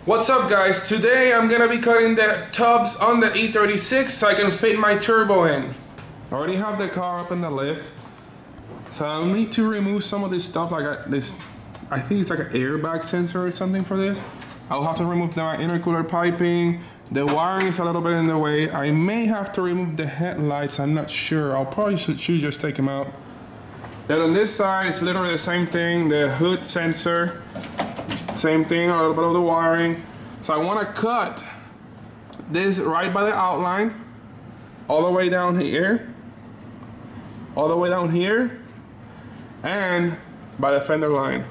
What's up guys, today I'm gonna be cutting the tubs on the E36 so I can fit my turbo in. I already have the car up in the lift, so I'll need to remove some of this stuff like I think it's like an airbag sensor or something for this. I'll have to remove my intercooler piping, the wiring is a little bit in the way. I may have to remove the headlights, I'm not sure. I'll probably should just take them out. Then on this side, it's literally the same thing, the hood sensor. Same thing, a little bit of the wiring. So I want to cut this right by the outline, all the way down here, all the way down here, and by the fender line.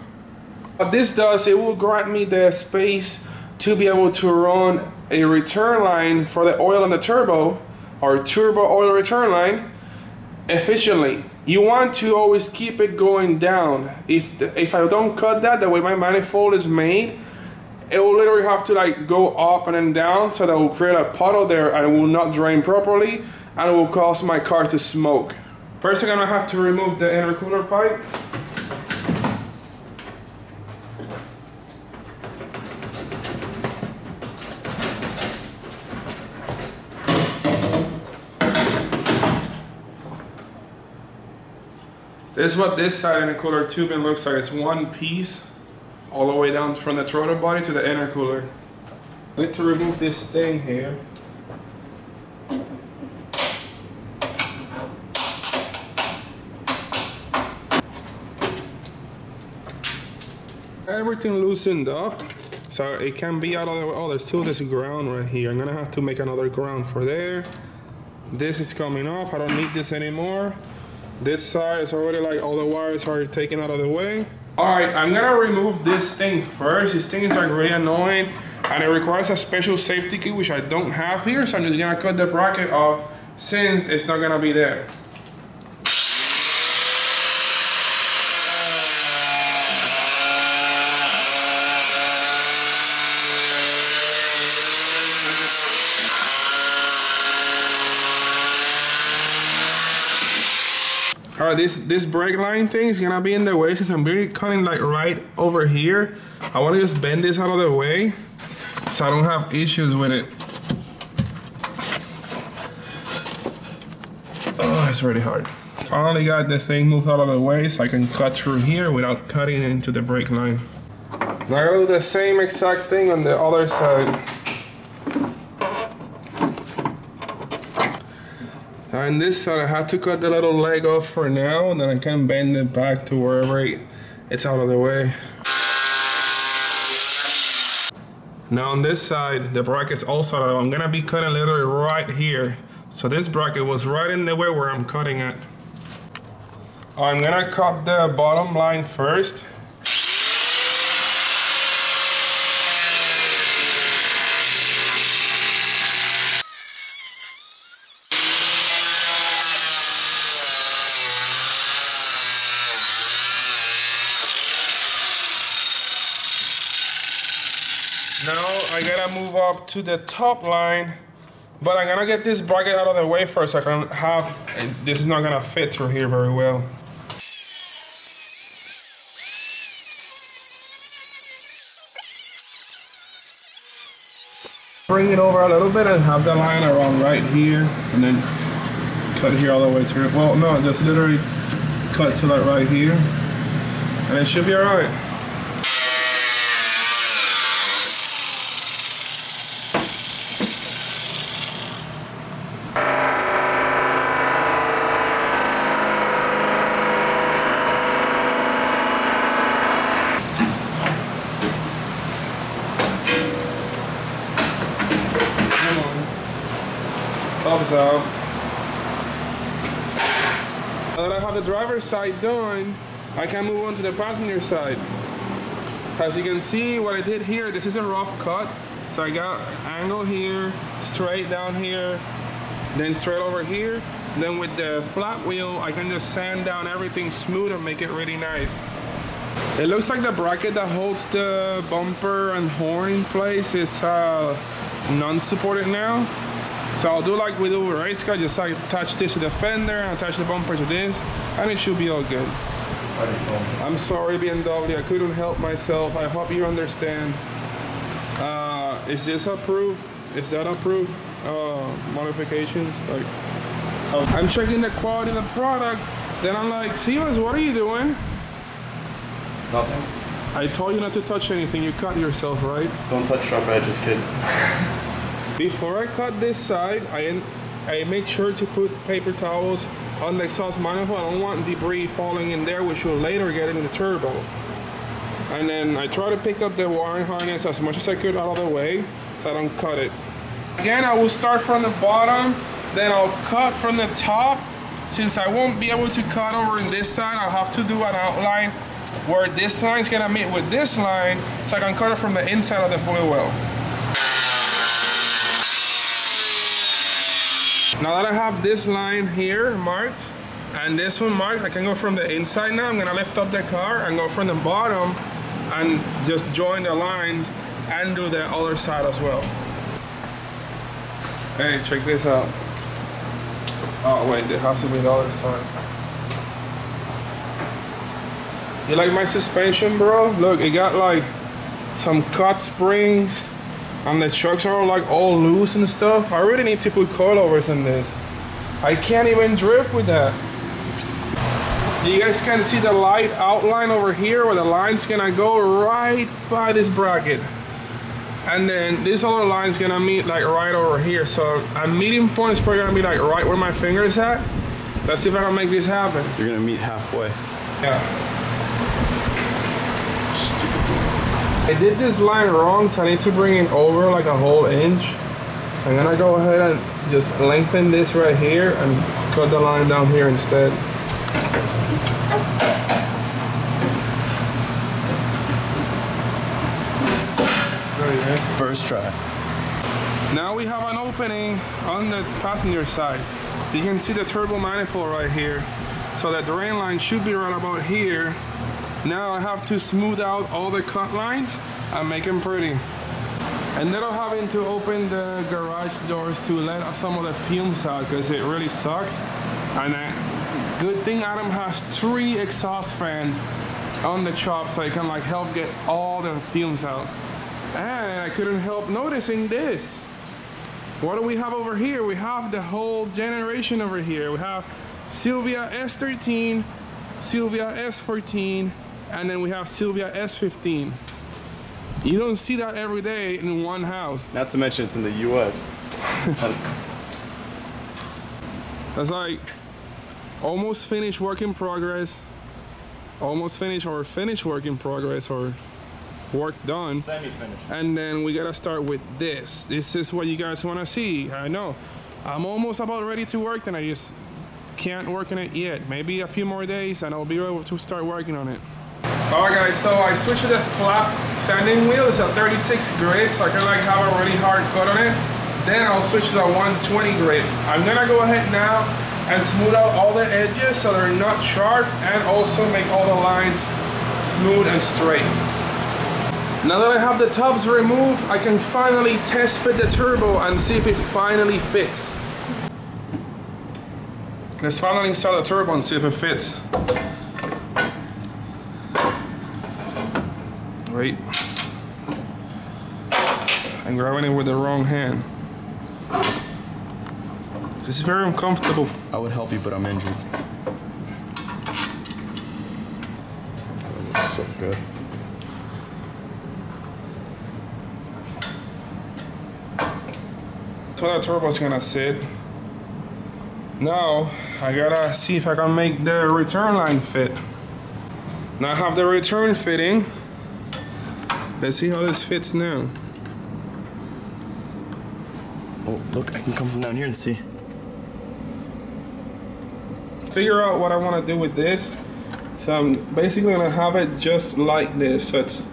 What this does, it will grant me the space to be able to run a return line for the oil in the turbo, or turbo oil return line, efficiently. You want to always keep it going down. If I don't cut that, the way my manifold is made, it will literally have to like go up and then down, so that will create a puddle there and it will not drain properly and it will cause my car to smoke. First, I'm gonna have to remove the intercooler pipe. This is what this side intercooler tubing looks like. It's one piece all the way down from the throttle body to the intercooler. I need to remove this thing here. Everything loosened up, so it can be out of the way. Oh, there's still this ground right here. I'm gonna have to make another ground for there. This is coming off. I don't need this anymore. This side is already like all the wires are taken out of the way. All right, I'm gonna remove this thing first. This thing is like really annoying and it requires a special safety kit, which I don't have here. So I'm just gonna cut the bracket off since it's not gonna be there. Alright, this brake line thing is gonna be in the way since I'm really cutting like right over here. I wanna just bend this out of the way so I don't have issues with it. Oh, it's really hard. Finally got the thing moved out of the way so I can cut through here without cutting into the brake line. Now I gotta do the same exact thing on the other side. On this side, I have to cut the little leg off for now, and then I can bend it back to wherever it's out of the way. Now on this side, the bracket's also out. I'm gonna be cutting literally right here. So this bracket was right in the way where I'm cutting it. I'm gonna cut the bottom line first. Now I gotta move up to the top line, but I'm gonna get this bracket out of the way first. I can have, this is not gonna fit through here very well. Bring it over a little bit and have the line around right here, and then cut here all the way through. Well, no, just literally cut to like right here, and it should be all right. Thumbs out. Now that I have the driver's side done, I can move on to the passenger side. As you can see, what I did here, this is a rough cut. So I got angle here, straight down here, then straight over here. Then with the flat wheel, I can just sand down everything smooth and make it really nice. It looks like the bracket that holds the bumper and horn in place is non-supported now. So I'll do like we do with race car, just like attach this to the fender and attach the bumper to this, and it should be all good. I'm sorry BMW, I couldn't help myself. I hope you understand. is this approved? Is that approved modifications? Like, I'm checking the quality of the product. Then I'm like, Silas, what are you doing? Nothing. I told you not to touch anything. You cut yourself, right? Don't touch sharp edges, kids. Before I cut this side, I make sure to put paper towels on the exhaust manifold. I don't want debris falling in there, which will later get into the turbo. And then I try to pick up the wiring harness as much as I could out of the way, so I don't cut it. Again, I will start from the bottom, then I'll cut from the top. Since I won't be able to cut over in this side, I'll have to do an outline where this line is gonna meet with this line, so I can cut it from the inside of the wheel well. Now that I have this line here marked and this one marked, I can go from the inside now. I'm gonna lift up the car and go from the bottom and just join the lines and do the other side as well. Hey, check this out. Oh wait, it has to be the other side. You like my suspension, bro? Look, it got like some cut springs and the shocks are like all loose and stuff. I really need to put coilovers in this. I can't even drift with that. You guys can see the light outline over here where the line's gonna go right by this bracket. And then this other line's gonna meet like right over here. So a meeting point is probably gonna be like right where my finger is at. Let's see if I can make this happen. You're gonna meet halfway. Yeah. I did this line wrong, so I need to bring it over like a whole inch. So I'm gonna go ahead and just lengthen this right here and cut the line down here instead. First try. Now we have an opening on the passenger side. You can see the turbo manifold right here. So the drain line should be right about here. Now I have to smooth out all the cut lines and make them pretty. Instead of having to open the garage doors to let some of the fumes out, because it really sucks. And good thing Adam has 3 exhaust fans on the shop, so he can like help get all the fumes out. And I couldn't help noticing this. What do we have over here? We have the whole generation over here. We have Silvia S13, Silvia S14, and then we have Silvia S15. You don't see that every day in one house. Not to mention it's in the US. That's like almost finished work in progress, almost finished or finished work in progress or work done. Semi-finished. And then we gotta start with this. This is what you guys wanna see. I know. I'm almost about ready to work and I just can't work on it yet. Maybe a few more days and I'll be able to start working on it. Alright guys, so I switched to the flat sanding wheel. It's a 36 grit, so I can like have a really hard cut on it. Then I'll switch to the 120 grit. I'm gonna go ahead now and smooth out all the edges so they're not sharp and also make all the lines smooth and straight. Now that I have the tubs removed, I can finally test fit the turbo and see if it finally fits. Let's finally install the turbo and see if it fits. Wait. I'm grabbing it with the wrong hand. This is very uncomfortable. I would help you, but I'm injured. That looks so good. So that turbo's gonna sit. Now I gotta see if I can make the return line fit. Now I have the return fitting. Let's see how this fits now. Oh, look, I can come from down here and see. Figure out what I want to do with this. So I'm basically gonna have it just like this. So it's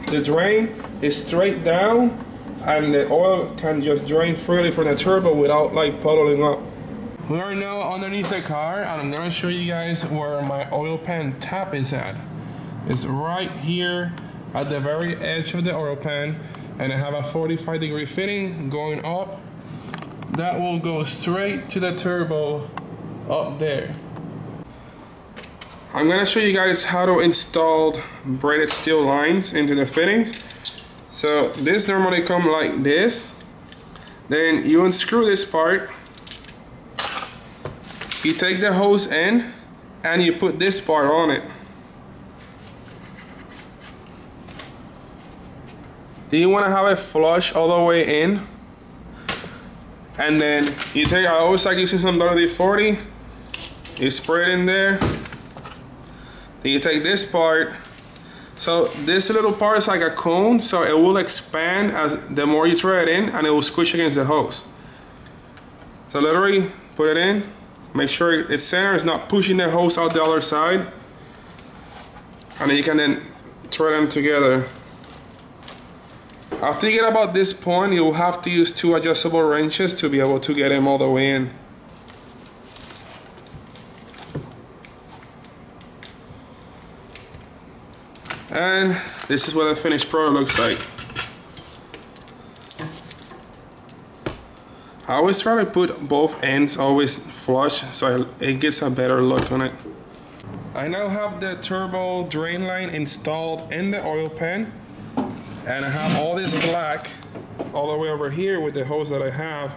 the drain is straight down and the oil can just drain freely from the turbo without like puddling up. We are now underneath the car and I'm gonna show you guys where my oil pan tap is at. It's right here at the very edge of the oil pan, and I have a 45-degree fitting going up. That will go straight to the turbo up there. I'm gonna show you guys how to install braided steel lines into the fittings. So this normally come like this. Then you unscrew this part. You take the hose end and you put this part on it. Then you want to have it flush all the way in. And then you take, I always like using some WD-40. You spray it in there. Then you take this part. So this little part is like a cone, so it will expand as the more you throw it in, and it will squish against the hose. So literally put it in, make sure it's center, it's not pushing the hose out the other side, and then you can then thread them together. After you get about this point, you'll have to use 2 adjustable wrenches to be able to get them all the way in. And this is what the finished product looks like. I always try to put both ends always flush so it gets a better look on it. I now have the turbo drain line installed in the oil pan, and I have all this slack all the way over here with the hose that I have.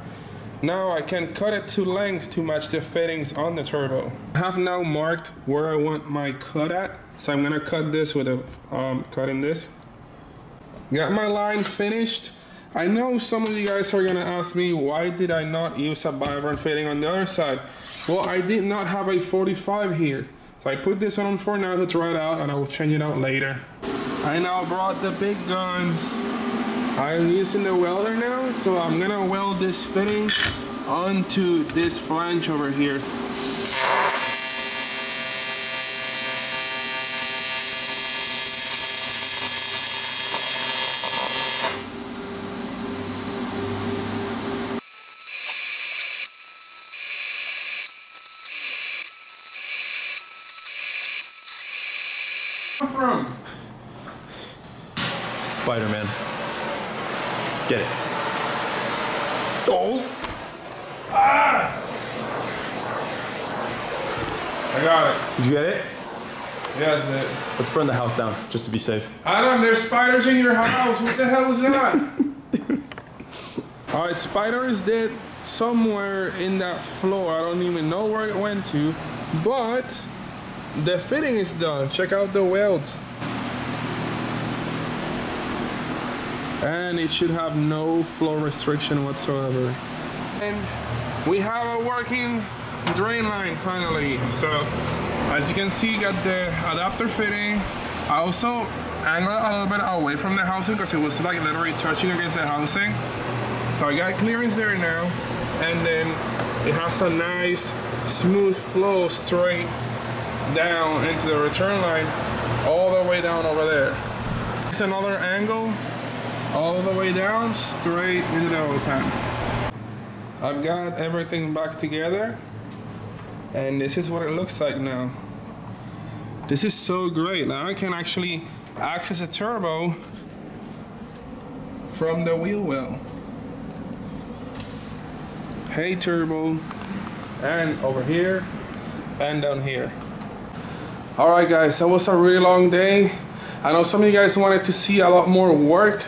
Now I can cut it to length to match the fittings on the turbo. I have now marked where I want my cut at. So I'm gonna cut this with a cutting this. Got my line finished. I know some of you guys are gonna ask me, why did I not use a biburn fitting on the other side? Well, I did not have a 45 here. So I put this on for now to try it out, and I will change it out later. I now brought the big guns. I'm using the welder now, so I'm gonna weld this fitting onto this flange over here. From Spider-Man. Get it. Oh! Ah! I got it. Did you get it? Yeah, that's it. Let's burn the house down, just to be safe. Adam, there's spiders in your house. What the hell was that? Alright, spider is dead somewhere in that floor. I don't even know where it went to. But the fitting is done. Check out the welds. And it should have no flow restriction whatsoever. And we have a working drain line finally. So as you can see, got the adapter fitting. I also angled it a little bit away from the housing because it was like literally touching against the housing. So I got clearance there now, and then it has a nice smooth flow straight down into the return line all the way down over there. It's another angle all the way down straight into the oil pan. I've got everything back together, and this is what it looks like now. This is so great. Now I can actually access a turbo from the wheel well. Hey turbo, and over here and down here. All right guys, that was a really long day. I know some of you guys wanted to see a lot more work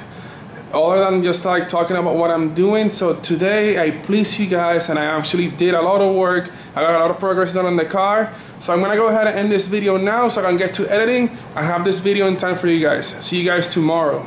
other than just like talking about what I'm doing. So today I pleased you guys, and I actually did a lot of work. I got a lot of progress done on the car. So I'm gonna go ahead and end this video now so I can get to editing and have this video in time for you guys. See you guys tomorrow.